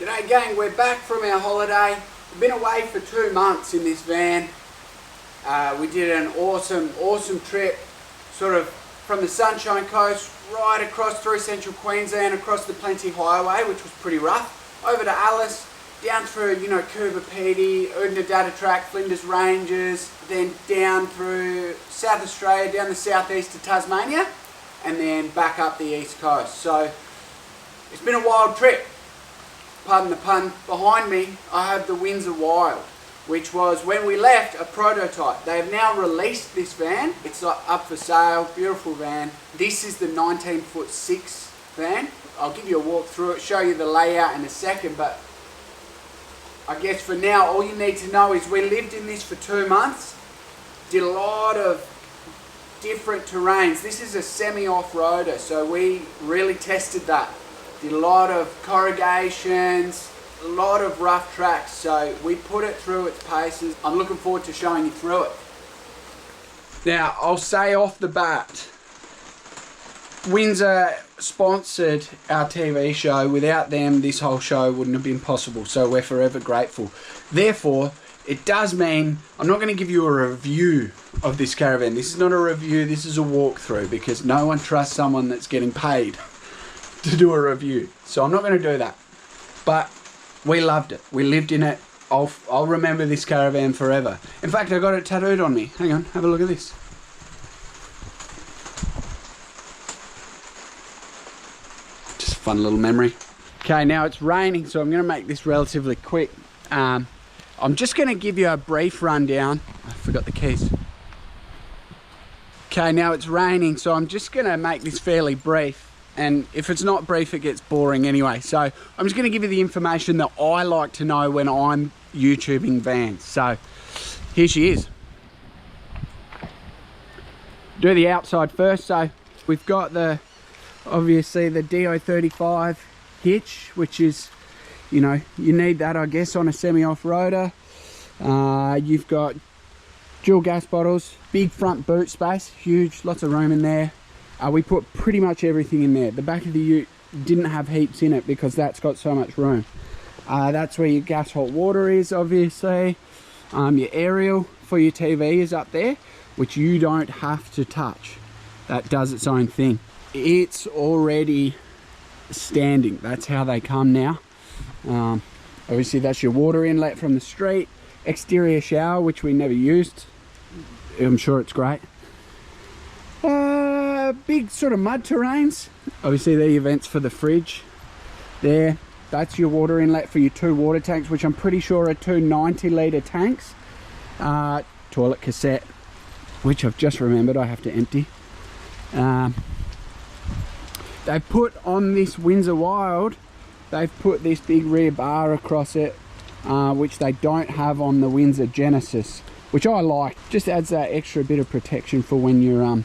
G'day gang, we're back from our holiday. We've been away for 2 months in this van. We did an awesome trip, sort of from the Sunshine Coast right across through central Queensland, across the Plenty Highway, which was pretty rough, over to Alice, down through, you know, Coober Pedy, Udnadatta Track, Flinders Ranges, then down through South Australia, down the southeast to Tasmania, and then back up the east coast. So it's been a wild trip. Pardon the pun. Behind me I have the WINDSOR WILD, which was, when we left, a prototype. They have now released this van. It's up for sale. Beautiful van. This is the 19'6" van. I'll give you a walk through it, show you the layout in a second, but I guess for now all you need to know is we lived in this for 2 months, did a lot of different terrains. This is a semi-off-roader, so we really tested that. Did a lot of corrugations, a lot of rough tracks, so we put it through its paces. I'm looking forward to showing you through it. Now, I'll say off the bat, WINDSOR sponsored our TV show. Without them, this whole show wouldn't have been possible, so we're forever grateful. Therefore, it does mean I'm not going to give you a review of this caravan. This is not a review, this is a walkthrough, because no one trusts someone that's getting paid to do a review. So I'm not going to do that. But we loved it. We lived in it. I'll remember this caravan forever. In fact, I got it tattooed on me. Hang on, have a look at this. Just a fun little memory. Okay, now it's raining, so I'm going to make this relatively quick. I'm just going to give you a brief rundown. I forgot the keys. Okay, now it's raining, so I'm just going to make this fairly brief. And if it's not brief, it gets boring anyway. So I'm just going to give you the information that I like to know when I'm YouTubing vans. So here she is. Do the outside first. So we've got obviously the DO35 hitch, which is, you know, you need that, I guess, on a semi-off-roader. You've got dual gas bottles, big front boot space, huge, lots of room in there. We put pretty much everything in there. The back of the ute didn't have heaps in it because that's got so much room. That's where your gas hot water is, obviously. Your aerial for your TV is up there, which you don't have to touch. That does its own thing. It's already standing. That's how they come now. Obviously that's your water inlet from the street. Exterior shower, which we never used. I'm sure it's great. Big sort of mud terrains. Obviously they're your vents for the fridge. There, that's your water inlet for your 2 water tanks, which I'm pretty sure are 2 90-litre tanks. Toilet cassette, which I've just remembered I have to empty. They've put on this WINDSOR WILD, they've put this big rear bar across it, which they don't have on the WINDSOR Genesis, which I like. Just adds that extra bit of protection for when you're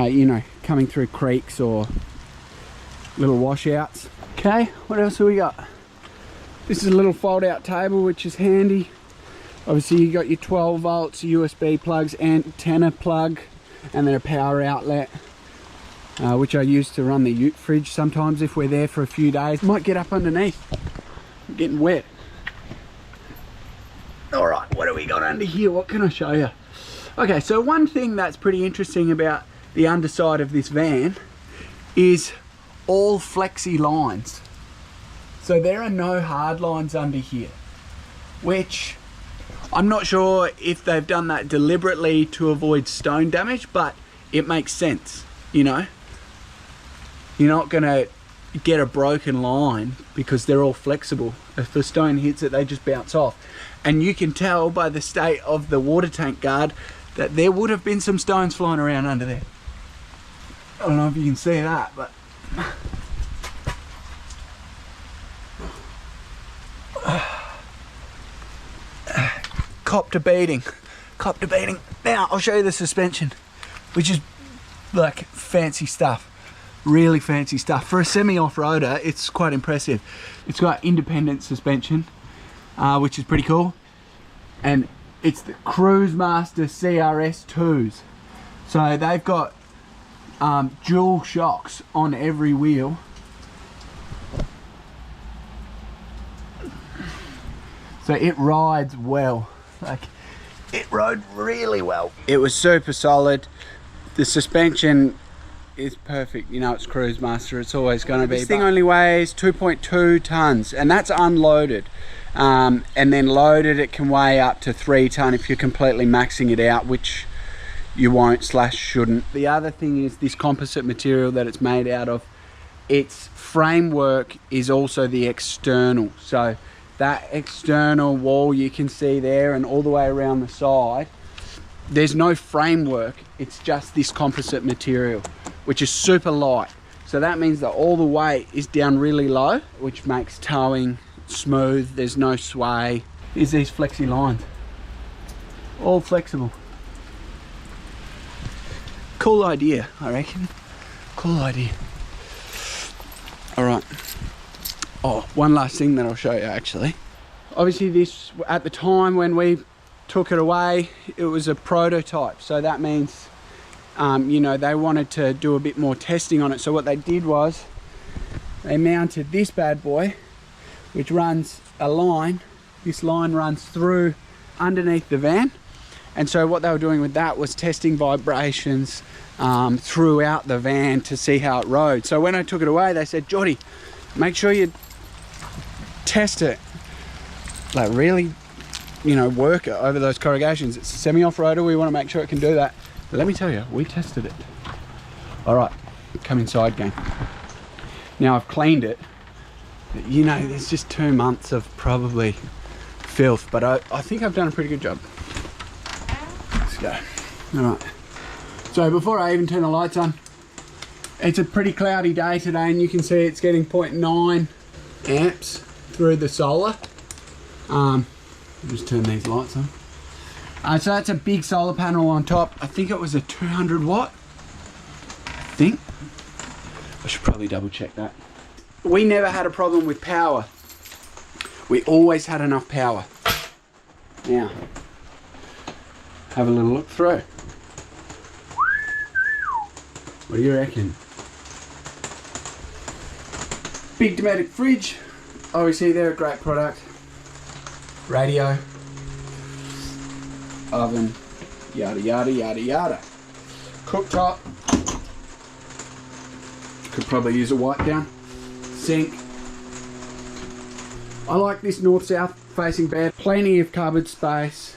you know, coming through creeks or little washouts. Okay, what else have we got? This is a little fold out table, which is handy. Obviously you got your 12 volts USB plugs, antenna plug, and then a power outlet, which I use to run the ute fridge sometimes if we're there for a few days. Might get up underneath. I'm getting wet. All right, what do we got under here? What can I show you? Okay, so one thing that's pretty interesting about the underside of this van is all flexi lines. So there are no hard lines under here, which I'm not sure if they've done that deliberately to avoid stone damage, but it makes sense, you know. You're not gonna get a broken line because they're all flexible. If the stone hits it, they just bounce off. And you can tell by the state of the water tank guard that there would have been some stones flying around under there. I don't know if you can see that, but cop to beating. Now I'll show you the suspension, which is like fancy stuff, really fancy stuff. For a semi-off-roader, it's quite impressive. It's got independent suspension, which is pretty cool, and it's the Cruise Master CRS 2s. So they've got dual shocks on every wheel, So it rides well. Like, it rode really well. It was super solid. The suspension is perfect. You know, it's Cruise Master. It's always going to be. This thing only weighs 2.2 tons, and that's unloaded. And then loaded, it can weigh up to 3 ton if you're completely maxing it out, which you won't / shouldn't. The other thing is this composite material that it's made out of. Its framework is also the external. So that external wall you can see there and all the way around the side, there's no framework. It's just this composite material, which is super light. So that means that all the weight is down really low, which makes towing smooth. There's no sway. Here's these flexi lines, all flexible. Cool idea, I reckon. Cool idea. All right. Oh, one last thing that I'll show you actually. Obviously this, at the time when we took it away, it was a prototype. So that means, you know, they wanted to do a bit more testing on it. So what they did was they mounted this bad boy, which runs a line. This line runs through underneath the van. And so what they were doing with that was testing vibrations throughout the van to see how it rode. So when I took it away, they said, Jordie, make sure you test it. Like really, you know, work it over those corrugations. It's a semi-off-roader. We want to make sure it can do that. But let me tell you, we tested it. All right, come inside, gang. Now I've cleaned it. You know, there's just 2 months of probably filth, but I think I've done a pretty good job. Let's go. All right. So before I even turn the lights on, it's a pretty cloudy day today, and you can see it's getting 0.9 amps through the solar. Just turn these lights on. So that's a big solar panel on top. I think it was a 200 watt. I think. I should probably double check that. We never had a problem with power. We always had enough power. Now, have a little look through. What do you reckon? Big Dometic fridge. Obviously they're a great product. Radio. Oven. Yada yada yada yada. Cooktop. Could probably use a wipe down. Sink. I like this north-south facing bed. Plenty of cupboard space.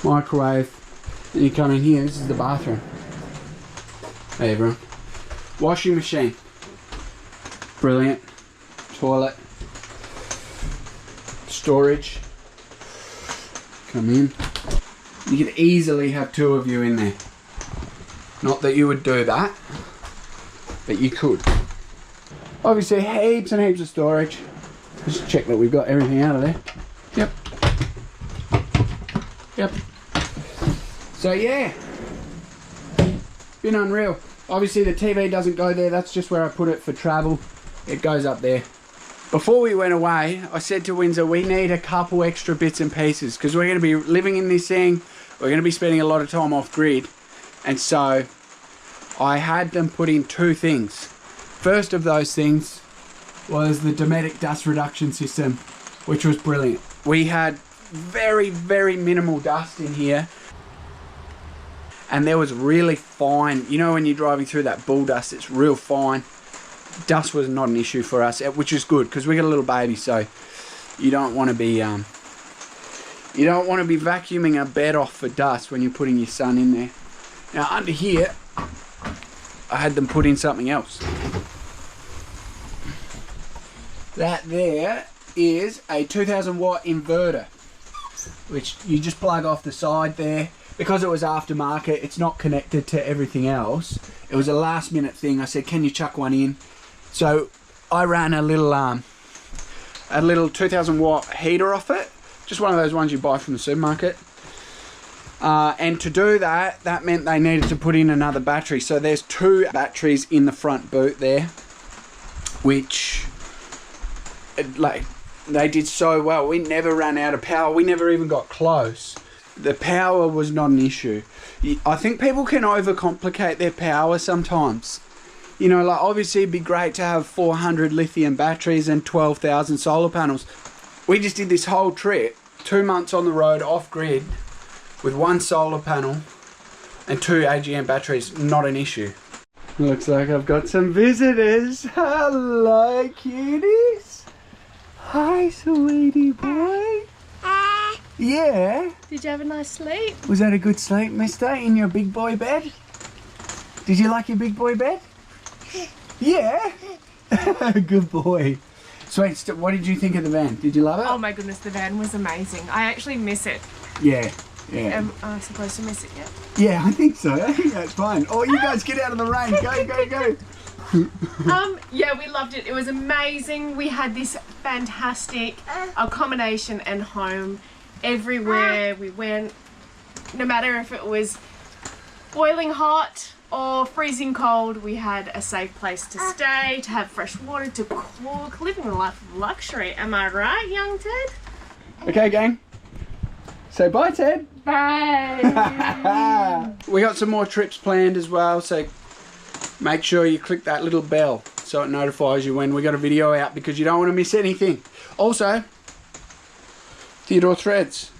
Microwave. And you come in here, this is the bathroom. Hey everyone. Washing machine. Brilliant. Toilet. Storage. Come in. You could easily have 2 of you in there. Not that you would do that, but you could. Obviously heaps and heaps of storage. Just check that we've got everything out of there. Yep. Yep. So yeah. Been unreal. Obviously the TV doesn't go there. That's just where I put it for travel. It goes up there. Before we went away, I said to Windsor, we need a couple extra bits and pieces because we're going to be living in this thing. We're going to be spending a lot of time off grid. And so I had them put in 2 things. First of those things was the Dometic dust reduction system, which was brilliant. We had very, very minimal dust in here. And there was really fine, you know when you're driving through that bull dust, it's real fine. Dust was not an issue for us, which is good because we got a little baby, so you don't want to be vacuuming a bed off for dust when you're putting your son in there. Now under here, I had them put in something else. That there is a 2000 watt inverter, which you just plug off the side there. Because it was aftermarket, it's not connected to everything else. It was a last minute thing. I said, can you chuck one in? So I ran a little 2000 watt heater off it. Just one of those ones you buy from the supermarket. And to do that, that meant they needed to put in another battery. So there's 2 batteries in the front boot there, which like they did so well. We never ran out of power. We never even got close. The power was not an issue. I think people can overcomplicate their power sometimes. You know, like obviously it'd be great to have 400 lithium batteries and 12,000 solar panels. We just did this whole trip, 2 months on the road, off-grid, with 1 solar panel and 2 AGM batteries, not an issue. Looks like I've got some visitors. Hello, cuties. Hi, sweetie boy. Yeah? Did you have a nice sleep? Was that a good sleep, mister, in your big boy bed? Did you like your big boy bed? Yeah? Good boy. Sweet, what did you think of the van? Did you love it? Oh my goodness, the van was amazing. I actually miss it. Yeah, yeah. Am I supposed to miss it yet? Yeah, I think so. I think that's fine. Oh, you guys get out of the rain. Go, go, go. Yeah, we loved it. It was amazing. We had this fantastic accommodation and home everywhere we went. No matter if it was boiling hot or freezing cold, we had a safe place to stay, to have fresh water, to cook, living a life of luxury. Am I right, young Ted? Okay, gang. Say bye, Ted. Bye. We got some more trips planned as well, so make sure you click that little bell so it notifies you when we got a video out, because you don't want to miss anything. Also, Theodore Threads,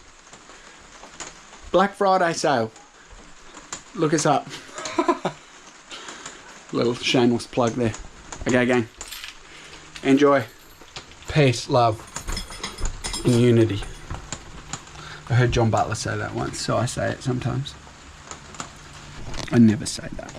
Black Friday sale. Look us up. Little shameless plug there. Okay, gang. Enjoy. Peace, love, and unity. I heard John Butler say that once, so I say it sometimes. I never say that.